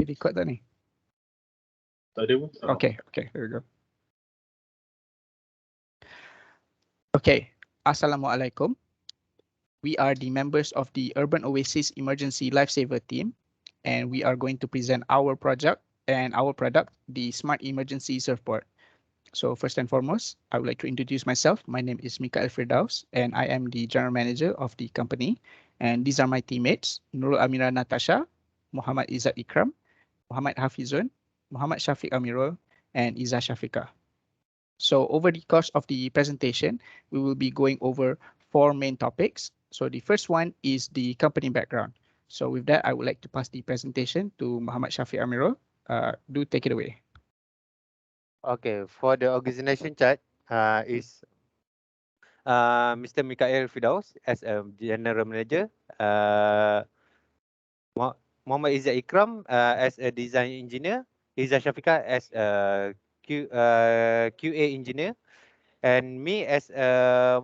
record tak ni? Tak ada pun. Okay, there we go. Okay, Assalamualaikum. We are the members of the Urban Oasis Emergency Lifesaver team, and we are going to present our project, the Smart Emergency Surfboard. So first and foremost, I would like to introduce myself. My name is Mikail, and I am the general manager of the company. And these are my teammates, Nurul Amira Natasha, Muhammad Izzat Ikram, Muhammad Hafizun, Muhammad Shafiq Amirul, and Iza Shafika. So over the course of the presentation, we will be going over 4 main topics. So the first one is the company background. So with that, I would like to pass the presentation to Muhammad Shafiq Amirul. Do take it away. Okay, for the organization chart is Mr. Mikail Firdaus as a general manager, Muhammad Izzat Ikram as a design engineer, Iza Shafika as a QA engineer, and me as a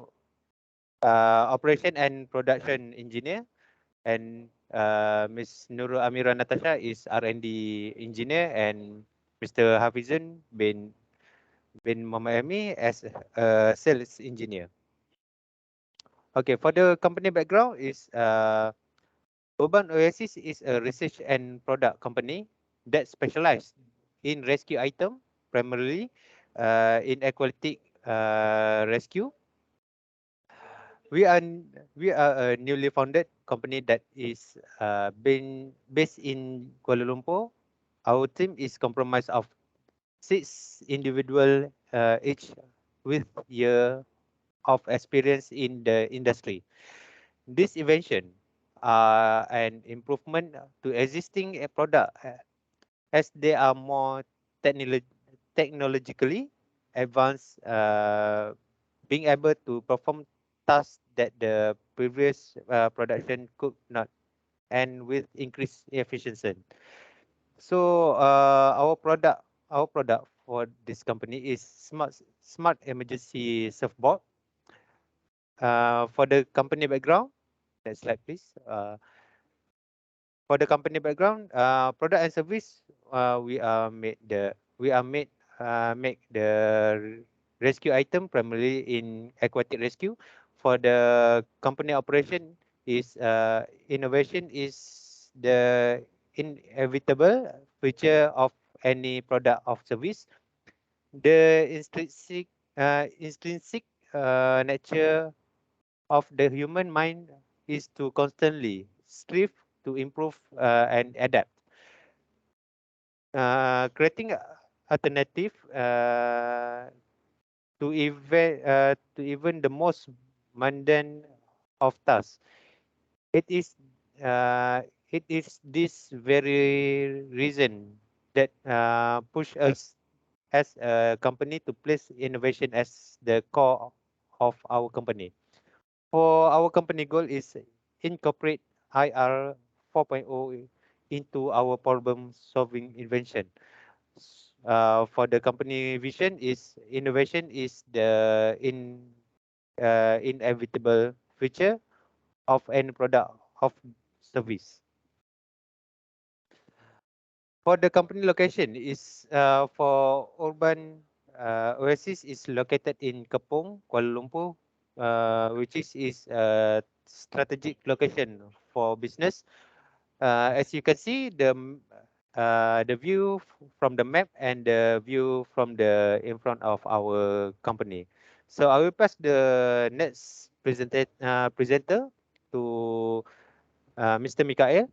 operation and production engineer, and Ms. Nurul Amira Natasha is R&D engineer, and Mr. Hafizun bin Muhammad Ami as a sales engineer. Okay, for the company background is Urban Oasis is a research and product company that specializes in rescue item, primarily in aquatic rescue. We are a newly founded company that is been based in Kuala Lumpur. Our team is comprised of 6 individuals, each with year of experience in the industry. This invention an improvement to existing product as they are more technologically advanced, being able to perform tasks that the previous production could not, and with increased efficiency. So our product for this company is smart emergency surfboard. For the company background, next slide please. For the company background, product and service, make the rescue item primarily in aquatic rescue. For the company operation is innovation is the inevitable feature of any product of service. The intrinsic nature of the human mind is to constantly strive to improve and adapt. Creating alternative to even the most mundane of tasks. It is this very reason that push us as a company to place innovation as the core of our company. For our company goal is incorporate IR 4.0 into our problem solving invention. For the company vision is innovation is the inevitable feature of any product of service. For the company location is for urban Oasis is located in Kepong, Kuala Lumpur, which is a strategic location for business. As you can see, the view from the map and the view from the in front of our company. So I will pass the next presenter to Mr. Mikail.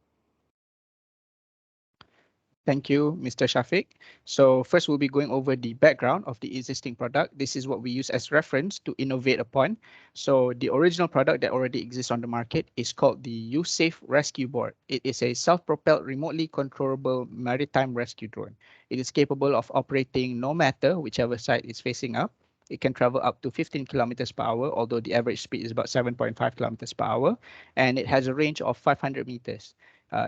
Thank you, Mr. Shafiq. So first we'll be going over the background of the existing product. This is what we use as reference to innovate upon. So the original product that already exists on the market is called the USafe Rescue Board. It is a self-propelled, remotely controllable maritime rescue drone. It is capable of operating no matter whichever side it's facing up. It can travel up to 15 kilometers per hour, although the average speed is about 7.5 kilometers per hour, and it has a range of 500 meters.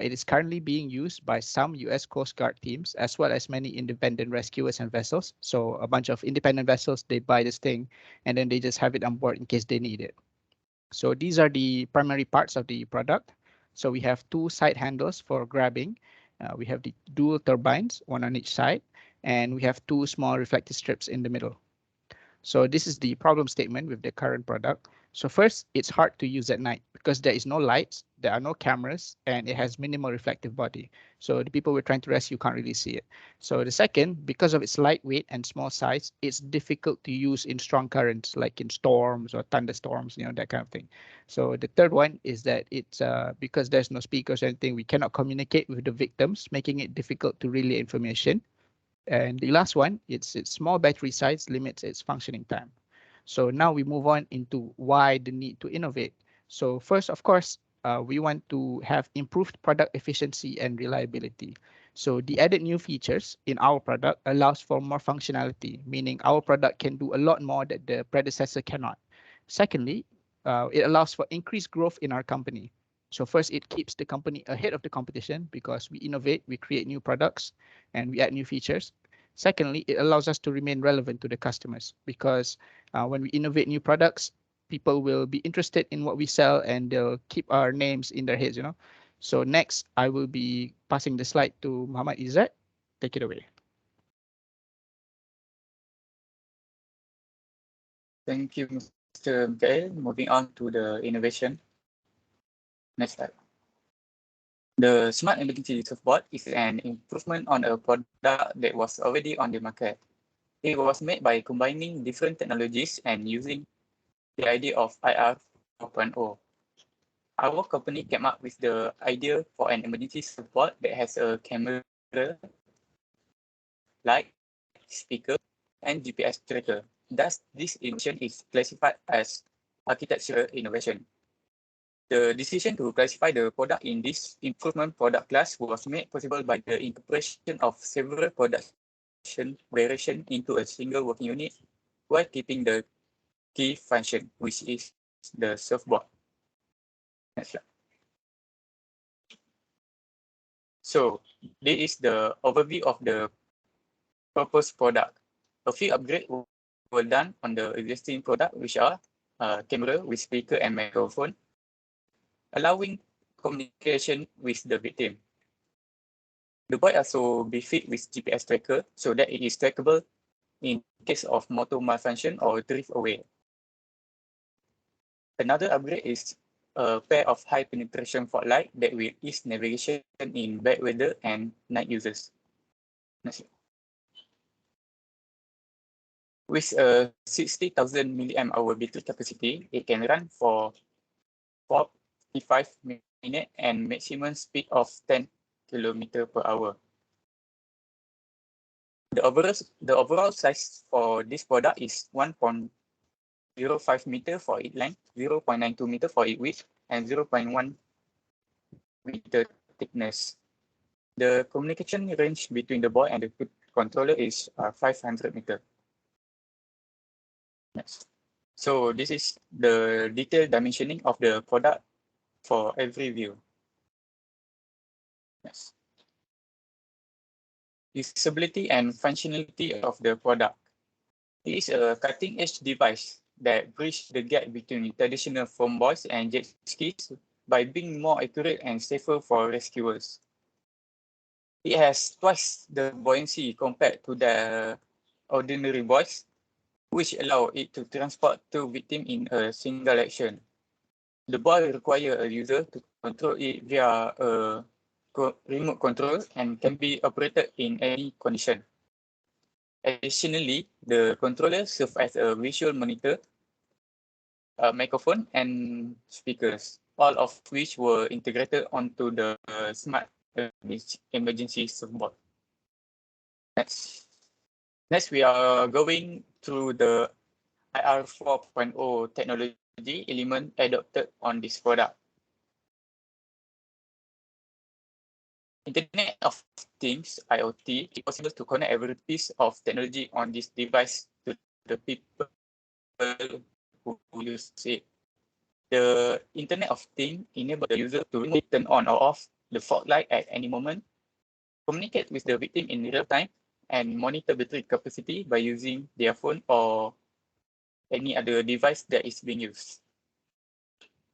It is currently being used by some US Coast Guard teams, as well as many independent rescuers and vessels. So a bunch of independent vessels, they buy this thing, and then they just have it on board in case they need it. So these are the primary parts of the product. So we have 2 side handles for grabbing, We have the dual turbines, one on each side, and we have two small reflective strips in the middle. So this is the problem statement with the current product. So first, it's hard to use at night because there is no lights, there are no cameras, and it has minimal reflective body. So the people we're trying to rescue can't really see it. So the second, because of its lightweight and small size, it's difficult to use in strong currents, like in storms or thunderstorms, that kind of thing. So the third one is that it's because there's no speakers or anything, we cannot communicate with the victims, making it difficult to relay information. And the last one, its small battery size limits its functioning time. So now we move on into why the need to innovate. So first, of course, we want to have improved product efficiency and reliability. So the added new features in our product allows for more functionality, meaning our product can do a lot more that the predecessor cannot. Secondly, it allows for increased growth in our company. So first, it keeps the company ahead of the competition because we innovate, we create new products, and we add new features. Secondly, it allows us to remain relevant to the customers because when we innovate new products, people will be interested in what we sell and they'll keep our names in their heads. So next, I will be passing the slide to Muhammad Izzat. Take it away. Thank you, Mr. Mikail. Moving on to the innovation. Next slide. The Smart Emergency Surfboard is an improvement on a product that was already on the market. It was made by combining different technologies and using the idea of IR 4.0. Our company came up with the idea for an emergency surfboard that has a camera, light, speaker, and GPS tracker. Thus, this innovation is classified as architectural innovation. The decision to classify the product in this improvement product class was made possible by the incorporation of several production variations into a single working unit while keeping the key function, which is the surfboard. Next slide. So, this is the overview of the proposed product. A few upgrades were done on the existing product, which are camera with speaker and microphone, allowing communication with the victim. The board also be fit with GPS tracker so that it is trackable in case of motor malfunction or drift away. Another upgrade is a pair of high penetration fog light that will ease navigation in bad weather and night users. Next. With a 60,000 milliamp hour battery capacity, it can run for 45 minutes and maximum speed of 10 km per hour. The overall size for this product is 1.05 meter for its length, 0.92 meter for its width, and 0.1 meter thickness. The communication range between the board and the controller is 500 meter. Next. So this is the detailed dimensioning of the product for every view. Yes. Usability and functionality of the product. It is a cutting-edge device that bridges the gap between traditional foam boards and jet skis by being more accurate and safer for rescuers. It has twice the buoyancy compared to the ordinary boards, which allow it to transport two victims in a single action. The board requires a user to control it via a remote control and can be operated in any condition. Additionally, the controller serves as a visual monitor, a microphone, and speakers, all of which were integrated onto the smart emergency surfboard. Next. Next, we are going through the IR 4.0 technology element adopted on this product. Internet of Things, IoT, is possible to connect every piece of technology on this device to the people who use it. The Internet of Things enables the user to remotely turn on or off the fog light at any moment, communicate with the victim in real time, and monitor battery capacity by using their phone or any other device that is being used.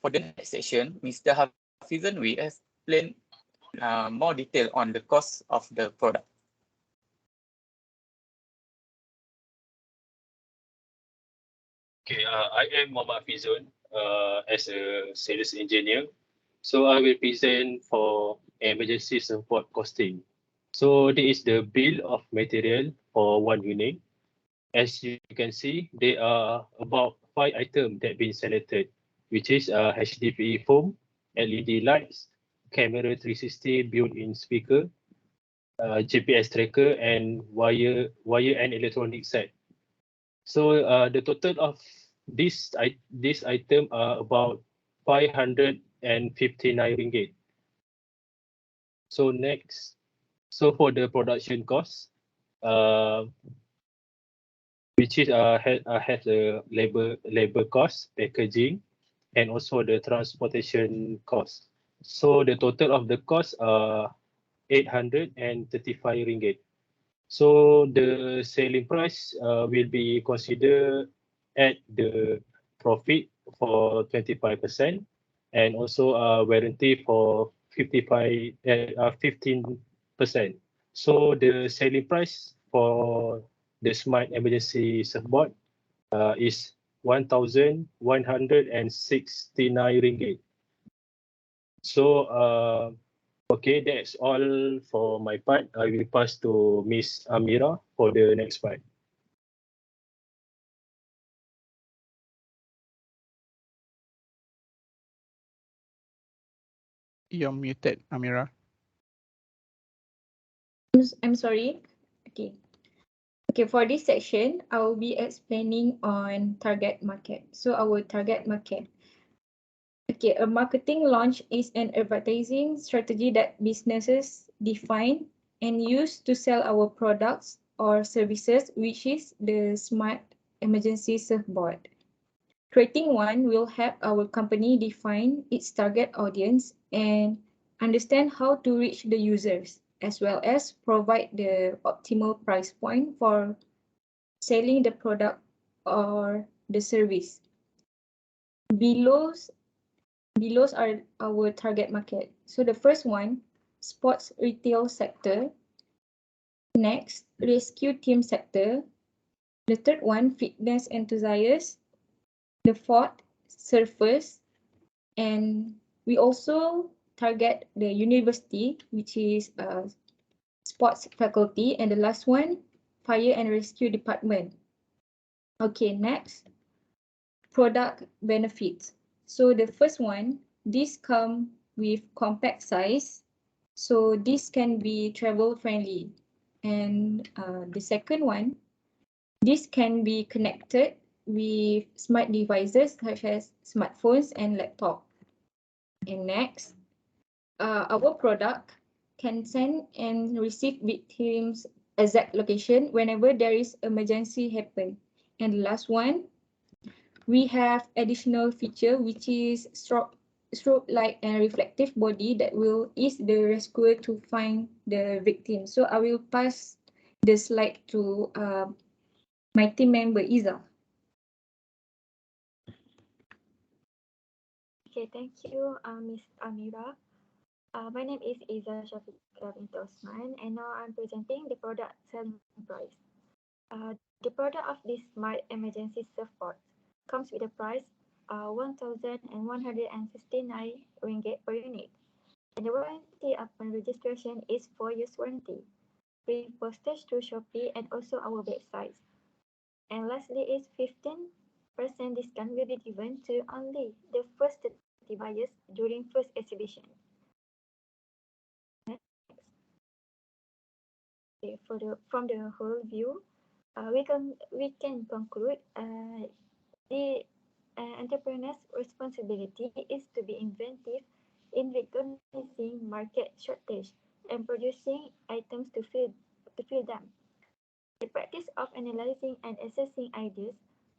For the next section, Mr. Hafizan will explain more detail on the cost of the product. Okay, I am Muhammad Fizun as a sales engineer. So I will present for emergency support costing. So this is the bill of material for one unit. As you can see, there are about 5 items that been selected, which is HDPE foam, LED lights, camera 360 built-in speaker, GPS tracker, and wire and electronic set. So the total of this item are about 559 ringgit. So next, so for the production cost, uh, which is has the labor cost, packaging, and also the transportation cost. So the total of the cost are 835 ringgit. So the selling price will be considered at the profit for 25% and also warranty for 15%. So the selling price for the smart emergency surfboard is 1,169 ringgit. So okay, that's all for my part. I will pass to Miss Amira for the next part. You're muted, Amira. I'm sorry. Okay. Okay, for this section, I will be explaining on target market. So our target market. Okay, a marketing launch is an advertising strategy that businesses define and use to sell our products or services, which is the smart emergency surfboard. Creating one will help our company define its target audience and understand how to reach the users, as well as provide the optimal price point for selling the product or the service. Below are our target market. So the first one, sports retail sector. Next, rescue team sector. The third one, fitness enthusiasts. The fourth, surfers. And we also target the university, which is sports faculty. And the last one, fire and rescue department. Okay, next, product benefits. So the first one, this come with compact size. So this can be travel friendly. And the second one, this can be connected with smart devices such as smartphones and laptop. And next, our product can send and receive victims' exact location whenever there is emergency happen. And the last one, we have additional feature which is strobe light and reflective body that will ease the rescuer to find the victim. So I will pass the slide to my team member Iza. Okay, thank you, Ms. Amira. My name is Iza Shafiqa bint Osman, and now I'm presenting the product selling price. The product of this smart emergency surfboard comes with a price 1,169 ringgit per unit, and the warranty upon registration is 4 years warranty, free postage through Shopee and also our website. And lastly is 15% discount will be given to only the first 30 buyers during first exhibition. Okay, from the whole view, we can conclude the entrepreneur's responsibility is to be inventive in recognizing market shortage and producing items to fill them. The practice of analyzing and assessing ideas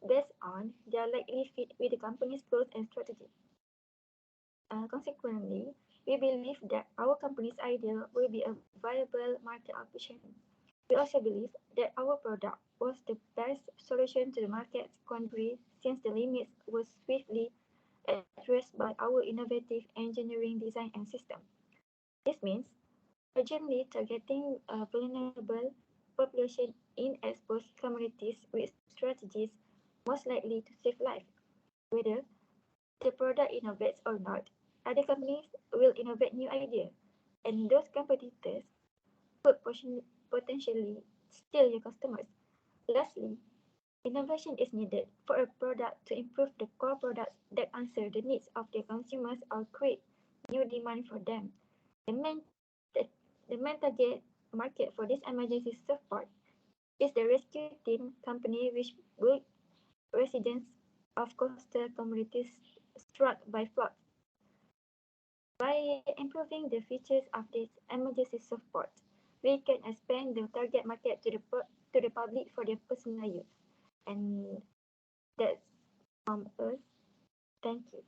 based on their likely fit with the company's goals and strategy. Consequently, we believe that our company's idea will be a viable market opportunity. We also believe that our product was the best solution to the market's quandary since the limits were swiftly addressed by our innovative engineering design and system. This means urgently targeting vulnerable population in exposed communities with strategies most likely to save life. Whether the product innovates or not, other companies will innovate new ideas, and those competitors could potentially steal your customers. Lastly, innovation is needed for a product to improve the core products that answer the needs of their consumers or create new demand for them. The main, the, the main target market for this emergency surfboard is the rescue team company which will residents of coastal communities struck by floods. By improving the features of this emergency surfboard, we can expand the target market to the public for their personal use. And that's from us. Thank you.